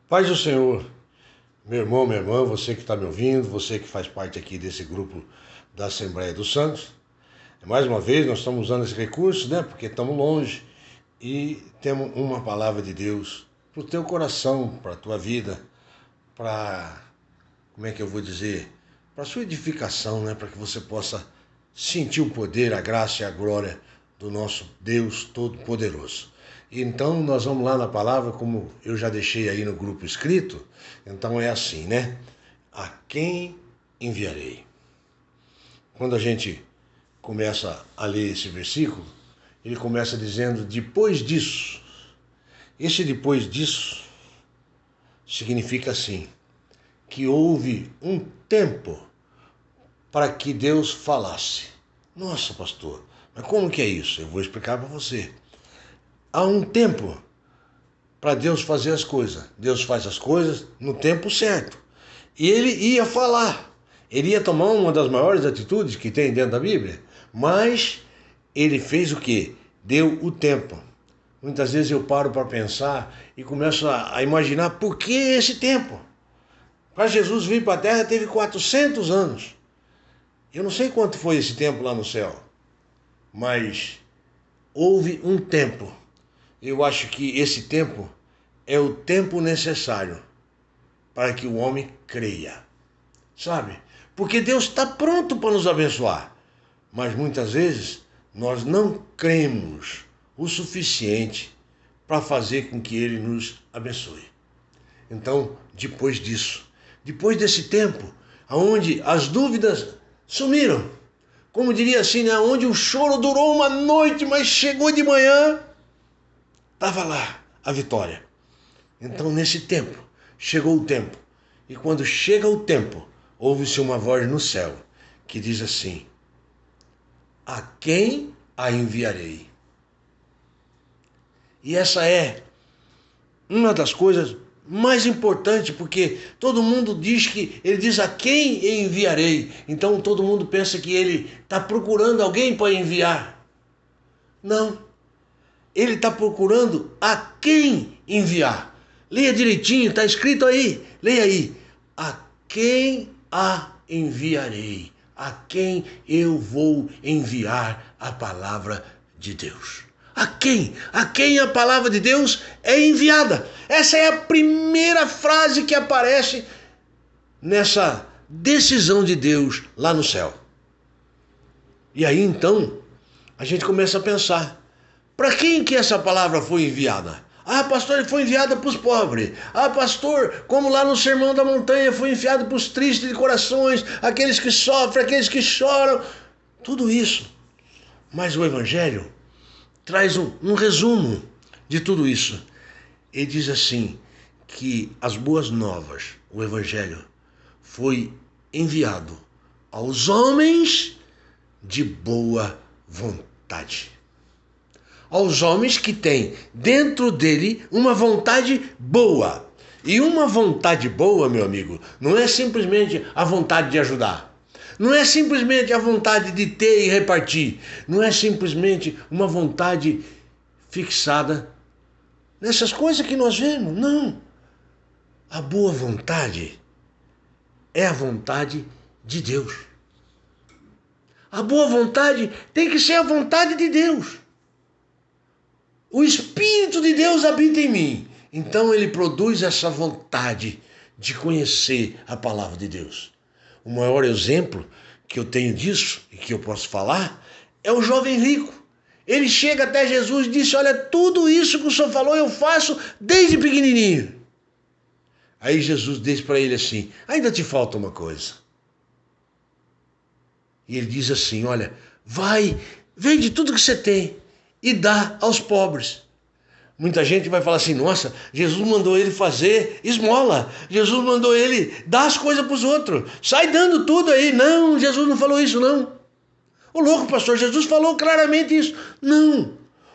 Paz do Senhor, meu irmão, minha irmã, você que está me ouvindo, você que faz parte aqui desse grupo da Assembleia dos Santos. Mais uma vez, nós estamos usando esse recurso, né? Porque estamos longe e temos uma palavra de Deus para o teu coração, para a tua vida, para, como é que eu vou dizer, para a sua edificação, né? Para que você possa sentir o poder, a graça e a glória do nosso Deus Todo-Poderoso. Então nós vamos lá na palavra, como eu já deixei aí no grupo escrito. Então é assim, né? A quem enviarei? Quando a gente começa a ler esse versículo, ele começa dizendo depois disso. Esse depois disso significa assim, que houve um tempo para que Deus falasse. Nossa, pastor, mas como que é isso? Eu vou explicar para você. Há um tempo para Deus fazer as coisas. Deus faz as coisas no tempo certo. E ele ia falar. Ele ia tomar uma das maiores atitudes que tem dentro da Bíblia. Mas ele fez o quê? Deu o tempo. Muitas vezes eu paro para pensar e começo a imaginar por que esse tempo. Para Jesus vir para a Terra teve 400 anos. Eu não sei quanto foi esse tempo lá no céu. Mas houve um tempo. Eu acho que esse tempo é o tempo necessário para que o homem creia, sabe? Porque Deus está pronto para nos abençoar, mas muitas vezes nós não cremos o suficiente para fazer com que Ele nos abençoe. Então, depois disso, depois desse tempo, onde as dúvidas sumiram, como diria assim, né? Onde o choro durou uma noite, mas chegou de manhã, estava lá a vitória. Então, nesse tempo, chegou o tempo. E quando chega o tempo, ouve-se uma voz no céu que diz assim: a quem a enviarei? E essa é uma das coisas mais importantes, porque todo mundo diz que ele diz a quem enviarei. Então todo mundo pensa que ele está procurando alguém para enviar. Não. Ele está procurando a quem enviar. Leia direitinho, está escrito aí. Leia aí. A quem a enviarei? A quem eu vou enviar a palavra de Deus? A quem? A quem a palavra de Deus é enviada? Essa é a primeira frase que aparece nessa decisão de Deus lá no céu. E aí então a gente começa a pensar: para quem que essa palavra foi enviada? Ah, pastor, ele foi enviada para os pobres. Ah, pastor, como lá no Sermão da Montanha, foi enviado para os tristes de corações, aqueles que sofrem, aqueles que choram. Tudo isso. Mas o Evangelho traz um resumo de tudo isso. Ele diz assim, que as boas novas, o Evangelho, foi enviado aos homens de boa vontade. Aos homens que têm dentro dele uma vontade boa. E uma vontade boa, meu amigo, não é simplesmente a vontade de ajudar. Não é simplesmente a vontade de ter e repartir. Não é simplesmente uma vontade fixada nessas coisas que nós vemos. Não. A boa vontade é a vontade de Deus. A boa vontade tem que ser a vontade de Deus. O Espírito de Deus habita em mim. Então ele produz essa vontade de conhecer a palavra de Deus. O maior exemplo que eu tenho disso e que eu posso falar é o jovem rico. Ele chega até Jesus e disse: olha, tudo isso que o senhor falou eu faço desde pequenininho. Aí Jesus disse para ele assim: ainda te falta uma coisa. E ele diz assim: olha, vai, vende tudo que você tem e dá aos pobres. Muita gente vai falar assim: nossa, Jesus mandou ele fazer esmola. Jesus mandou ele dar as coisas para os outros. Sai dando tudo aí. Não, Jesus não falou isso, não. Ô louco, pastor, Jesus falou claramente isso. Não.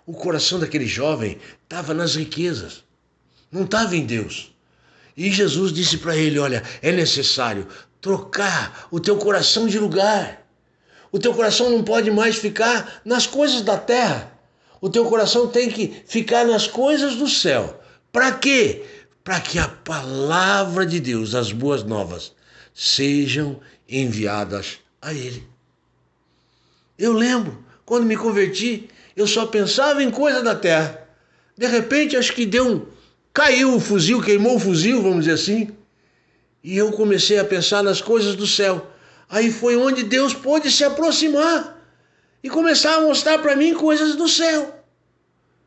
O coração daquele jovem estava nas riquezas. Não estava em Deus. E Jesus disse para ele: olha, é necessário trocar o teu coração de lugar. O teu coração não pode mais ficar nas coisas da terra. O teu coração tem que ficar nas coisas do céu. Para quê? para que a palavra de Deus, as boas novas, sejam enviadas a ele. Eu lembro, quando me converti, eu só pensava em coisa da terra. De repente, acho que caiu o fuzil, queimou o fuzil, vamos dizer assim, e eu comecei a pensar nas coisas do céu. Aí foi onde Deus pôde se aproximar e começar a mostrar para mim coisas do céu.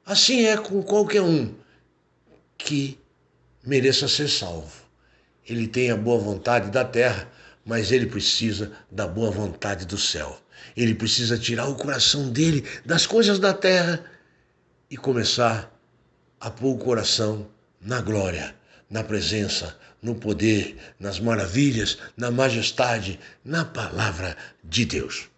Assim é com qualquer um que mereça ser salvo. Ele tem a boa vontade da terra, mas ele precisa da boa vontade do céu. Ele precisa tirar o coração dele das coisas da terra e começar a pôr o coração na glória, na presença, no poder, nas maravilhas, na majestade, na palavra de Deus.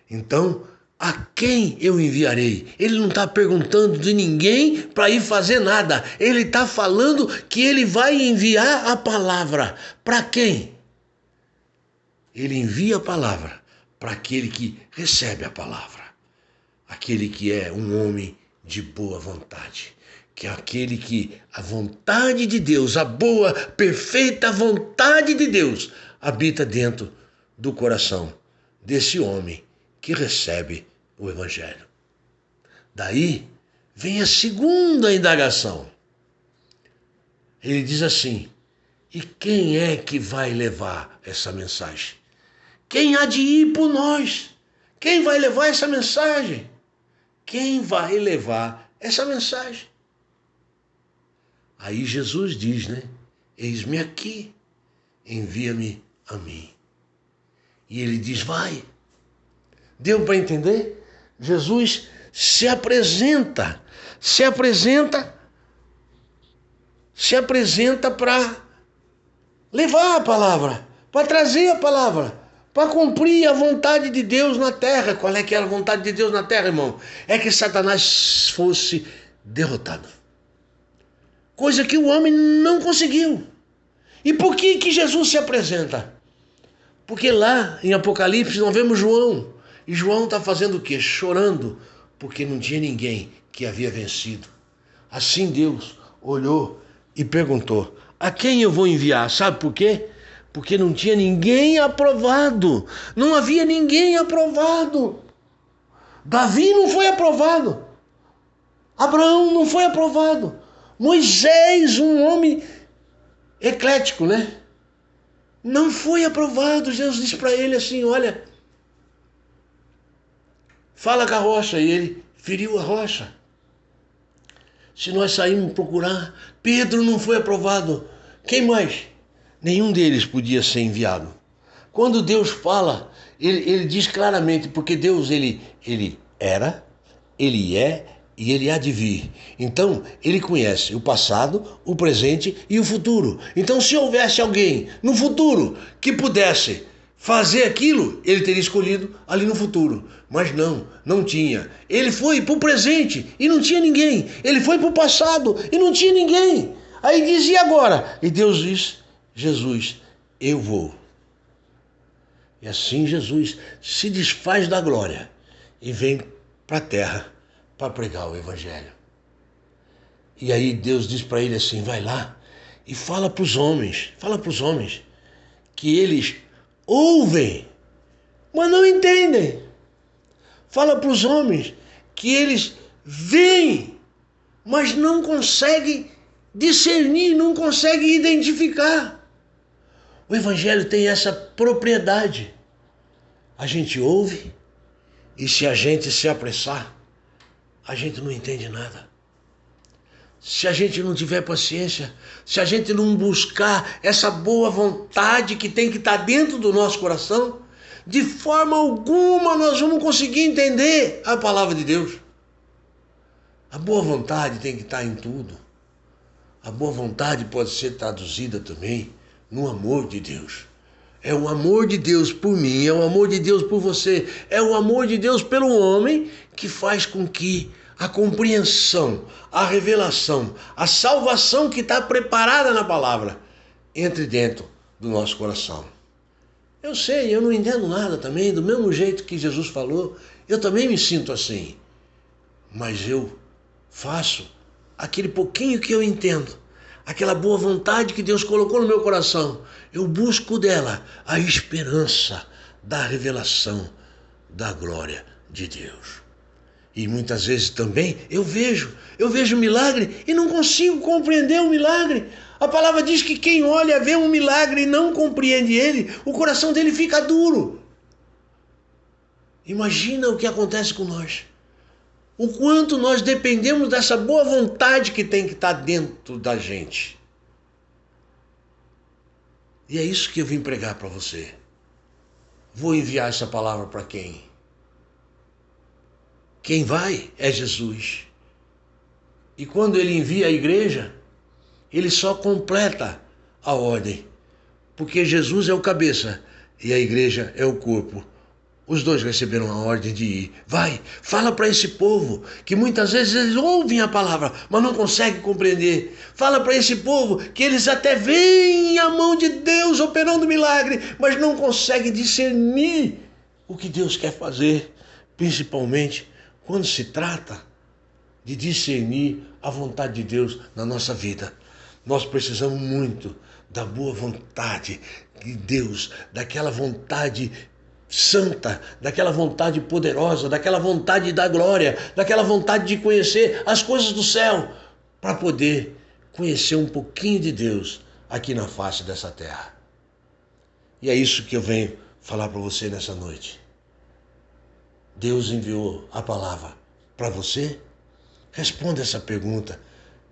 Então, a quem eu enviarei? Ele não está perguntando de ninguém para ir fazer nada. Ele está falando que ele vai enviar a palavra. Para quem? Ele envia a palavra para aquele que recebe a palavra. Aquele que é um homem de boa vontade. Que é aquele que a vontade de Deus, a boa, perfeita vontade de Deus, habita dentro do coração desse homem que recebe o Evangelho. Daí vem a segunda indagação. Ele diz assim: e quem é que vai levar essa mensagem? Quem há de ir por nós? Quem vai levar essa mensagem? Quem vai levar essa mensagem? Aí Jesus diz, né? Eis-me aqui, envia-me a mim. E ele diz, vai. Deu para entender? Jesus se apresenta para levar a palavra, para trazer a palavra, para cumprir a vontade de Deus na terra. Qual é que era a vontade de Deus na terra, irmão? É que Satanás fosse derrotado. Coisa que o homem não conseguiu. E por que Jesus se apresenta? Porque lá em Apocalipse nós vemos João. E João está fazendo o quê? Chorando, porque não tinha ninguém que havia vencido. Assim Deus olhou e perguntou, a quem eu vou enviar? Sabe por quê? Porque não tinha ninguém aprovado. Não havia ninguém aprovado. Davi não foi aprovado. Abraão não foi aprovado. Moisés, um homem eclético, né? Não foi aprovado. Jesus disse para ele assim, olha, fala com a rocha. E ele feriu a rocha. Se nós sairmos procurar, Pedro não foi aprovado. Quem mais? Nenhum deles podia ser enviado. Quando Deus fala, ele diz claramente, porque Deus ele era, ele é e ele há de vir. Então, ele conhece o passado, o presente e o futuro. Então, se houvesse alguém no futuro que pudesse fazer aquilo, ele teria escolhido ali no futuro. Mas não tinha. Ele foi para o presente e não tinha ninguém. Ele foi para o passado e não tinha ninguém. Aí diz, e agora? E Deus diz, Jesus, eu vou. E assim Jesus se desfaz da glória e vem para a terra para pregar o Evangelho. E aí Deus diz para ele assim, vai lá e fala para os homens que eles ouvem, mas não entendem. Fala para os homens que eles veem, mas não conseguem discernir, não conseguem identificar. O Evangelho tem essa propriedade. A gente ouve e se a gente se apressar, a gente não entende nada. Se a gente não tiver paciência, se a gente não buscar essa boa vontade que tem que estar dentro do nosso coração, de forma alguma nós vamos conseguir entender a palavra de Deus. A boa vontade tem que estar em tudo. A boa vontade pode ser traduzida também no amor de Deus. É o amor de Deus por mim, é o amor de Deus por você, é o amor de Deus pelo homem que faz com que a compreensão, a revelação, a salvação que está preparada na palavra entre dentro do nosso coração. Eu sei, eu não entendo nada também, do mesmo jeito que Jesus falou, eu também me sinto assim. Mas eu faço aquele pouquinho que eu entendo, aquela boa vontade que Deus colocou no meu coração, eu busco dela a esperança da revelação da glória de Deus. E muitas vezes também eu vejo milagre e não consigo compreender o milagre. A palavra diz que quem olha vê um milagre e não compreende ele, o coração dele fica duro. Imagina o que acontece com nós. O quanto nós dependemos dessa boa vontade que tem que estar dentro da gente. E é isso que eu vim pregar para você. Vou enviar essa palavra para quem? Quem vai é Jesus. E quando ele envia a igreja, ele só completa a ordem. Porque Jesus é o cabeça e a igreja é o corpo. Os dois receberam a ordem de ir. Vai, fala para esse povo, que muitas vezes eles ouvem a palavra, mas não conseguem compreender. Fala para esse povo que eles até veem a mão de Deus operando milagre, mas não conseguem discernir o que Deus quer fazer, principalmente quando se trata de discernir a vontade de Deus na nossa vida. Nós precisamos muito da boa vontade de Deus, daquela vontade santa, daquela vontade poderosa, daquela vontade da glória, daquela vontade de conhecer as coisas do céu, para poder conhecer um pouquinho de Deus aqui na face dessa terra. E é isso que eu venho falar para você nessa noite. Deus enviou a palavra para você? Responda essa pergunta.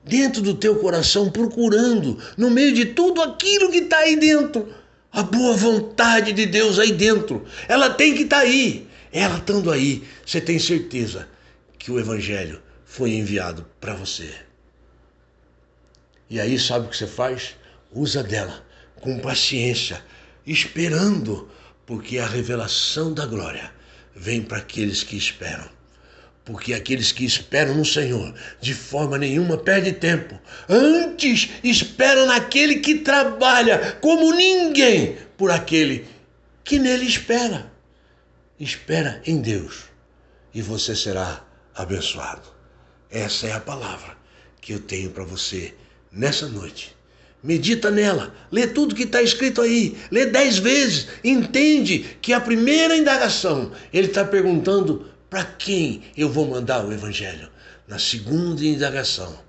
Dentro do teu coração, procurando, no meio de tudo aquilo que está aí dentro, a boa vontade de Deus aí dentro, ela tem que estar aí. Ela estando aí, você tem certeza que o Evangelho foi enviado para você. E aí sabe o que você faz? Usa dela com paciência, esperando, porque a revelação da glória vem para aqueles que esperam. Porque aqueles que esperam no Senhor, de forma nenhuma perde tempo. Antes esperam naquele que trabalha como ninguém por aquele que nele espera. Espera em Deus e você será abençoado. Essa é a palavra que eu tenho para você nessa noite. Medita nela, lê tudo que está escrito aí, lê 10 vezes, entende que a primeira indagação, ele está perguntando: para quem eu vou mandar o Evangelho? Na segunda indagação,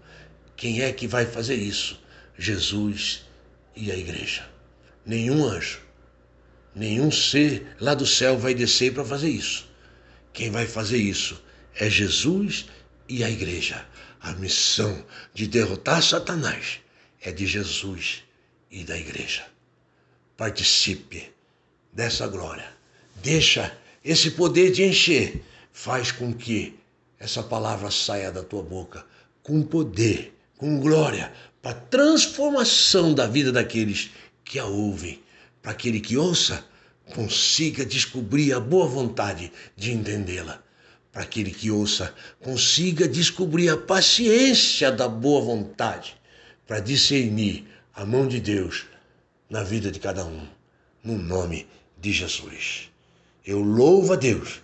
quem é que vai fazer isso? Jesus e a igreja. Nenhum anjo, nenhum ser lá do céu vai descer para fazer isso. Quem vai fazer isso é Jesus e a igreja. A missão de derrotar Satanás é de Jesus e da igreja. Participe dessa glória. Deixa esse poder te encher. Faz com que essa palavra saia da tua boca com poder, com glória, para a transformação da vida daqueles que a ouvem. Para aquele que ouça, consiga descobrir a boa vontade de entendê-la. Para aquele que ouça, consiga descobrir a paciência da boa vontade, para discernir a mão de Deus na vida de cada um, no nome de Jesus. Eu louvo a Deus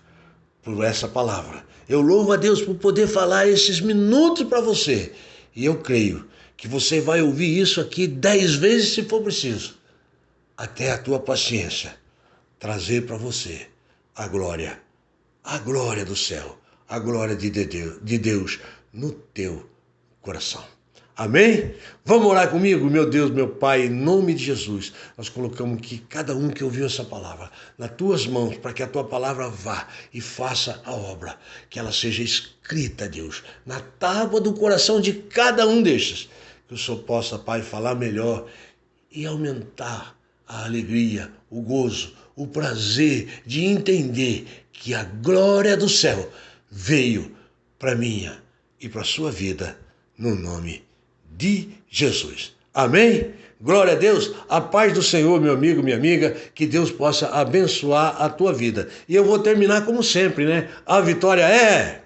por essa palavra. Eu louvo a Deus por poder falar esses minutos para você. E eu creio que você vai ouvir isso aqui 10 vezes se for preciso, até a tua paciência trazer para você a glória do céu, a glória de Deus no teu coração. Amém? Vamos orar comigo? Meu Deus, meu Pai, em nome de Jesus, nós colocamos aqui cada um que ouviu essa palavra nas tuas mãos, para que a tua palavra vá e faça a obra, que ela seja escrita, Deus, na tábua do coração de cada um destes, que o Senhor possa, Pai, falar melhor e aumentar a alegria, o gozo, o prazer de entender que a glória do céu veio para minha e para a sua vida, no nome de Jesus. Amém? Glória a Deus, a paz do Senhor, meu amigo, minha amiga, que Deus possa abençoar a tua vida. E eu vou terminar como sempre, né? A vitória é...